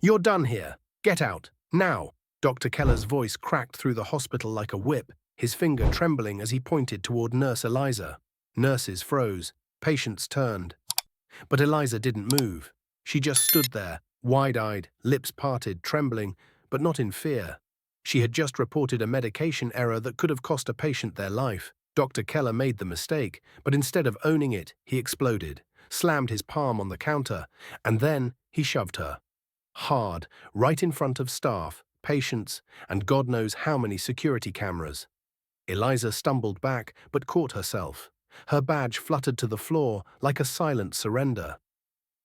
"You're done here. Get out, now." Dr. Keller's voice cracked through the hospital like a whip, his finger trembling as he pointed toward Nurse Eliza. Nurses froze. Patients turned. But Eliza didn't move. She just stood there, wide-eyed, lips parted, trembling, but not in fear. She had just reported a medication error that could have cost a patient their life. Dr. Keller made the mistake, but instead of owning it, he exploded, slammed his palm on the counter, and then he shoved her. Hard, right in front of staff, patients, and God knows how many security cameras. Eliza stumbled back, but caught herself. Her badge fluttered to the floor like a silent surrender.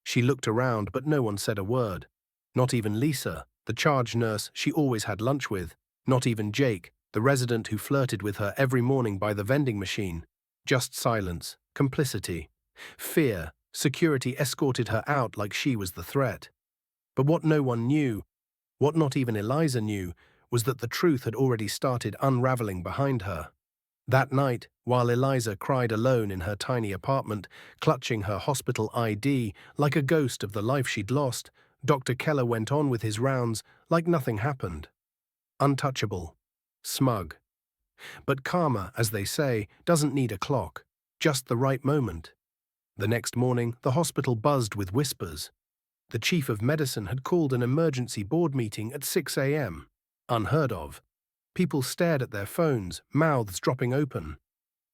She looked around, but no one said a word. Not even Lisa, the charge nurse she always had lunch with. Not even Jake, the resident who flirted with her every morning by the vending machine. Just silence, complicity, fear. Security escorted her out like she was the threat. But what no one knew, what not even Eliza knew, was that the truth had already started unraveling behind her. That night, while Eliza cried alone in her tiny apartment, clutching her hospital ID like a ghost of the life she'd lost, Dr. Keller went on with his rounds like nothing happened. Untouchable. Smug. But karma, as they say, doesn't need a clock, just the right moment. The next morning, the hospital buzzed with whispers. The chief of medicine had called an emergency board meeting at 6 a.m. Unheard of. People stared at their phones, mouths dropping open.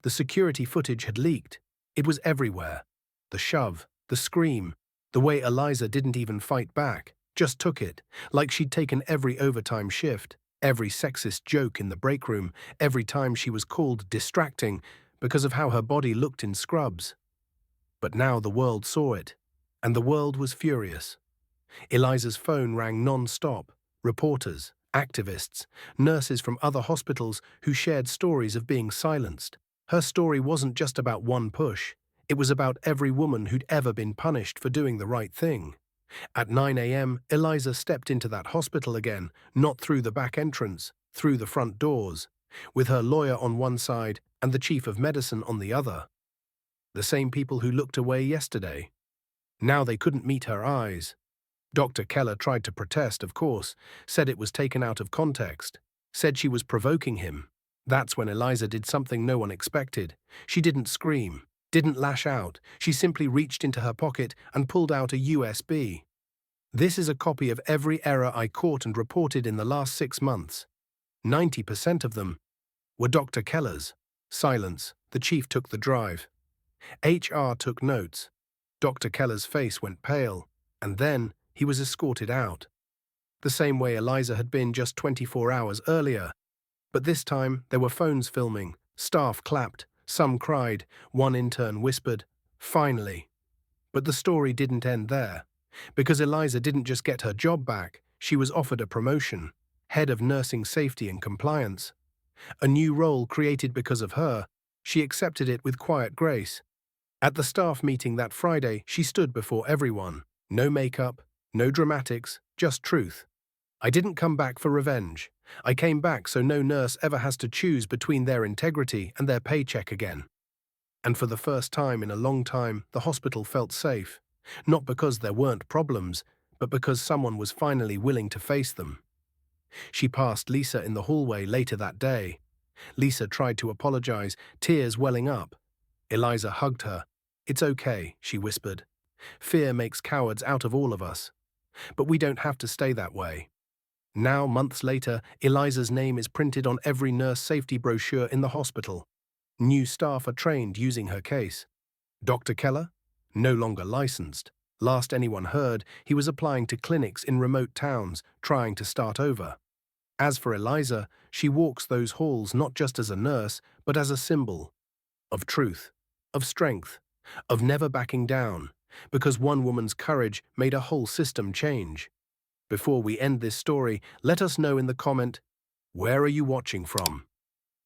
The security footage had leaked. It was everywhere. The shove, the scream, the way Eliza didn't even fight back, just took it, like she'd taken every overtime shift, every sexist joke in the break room, every time she was called distracting because of how her body looked in scrubs. But now the world saw it, and the world was furious. Eliza's phone rang non-stop. Reporters, activists, nurses from other hospitals who shared stories of being silenced. Her story wasn't just about one push. It was about every woman who'd ever been punished for doing the right thing. At 9 a.m., Eliza stepped into that hospital again, not through the back entrance, through the front doors, with her lawyer on one side and the chief of medicine on the other. The same people who looked away yesterday. Now they couldn't meet her eyes. Dr. Keller tried to protest, of course, said it was taken out of context, said she was provoking him. That's when Eliza did something no one expected. She didn't scream, didn't lash out. She simply reached into her pocket and pulled out a USB. "This is a copy of every error I caught and reported in the last 6 months. 90% of them were Dr. Keller's." Silence. The chief took the drive. HR took notes. Dr. Keller's face went pale, and then he was escorted out. The same way Eliza had been just 24 hours earlier. But this time, there were phones filming. Staff clapped. Some cried. One intern whispered, "Finally." But the story didn't end there. Because Eliza didn't just get her job back, she was offered a promotion. Head of Nursing Safety and Compliance. A new role created because of her. She accepted it with quiet grace. At the staff meeting that Friday, she stood before everyone. No makeup, no dramatics, just truth. "I didn't come back for revenge. I came back so no nurse ever has to choose between their integrity and their paycheck again." And for the first time in a long time, the hospital felt safe. Not because there weren't problems, but because someone was finally willing to face them. She passed Lisa in the hallway later that day. Lisa tried to apologize, tears welling up. Eliza hugged her. "It's okay," she whispered. "Fear makes cowards out of all of us. But we don't have to stay that way." Now, months later, Eliza's name is printed on every nurse safety brochure in the hospital. New staff are trained using her case. Dr. Keller? No longer licensed. Last anyone heard, he was applying to clinics in remote towns, trying to start over. As for Eliza, she walks those halls not just as a nurse, but as a symbol of truth, of strength, of never backing down, because one woman's courage made a whole system change. Before we end this story, let us know in the comment, where are you watching from?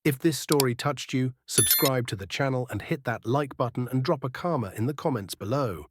If this story touched you, subscribe to the channel and hit that like button and drop a karma in the comments below.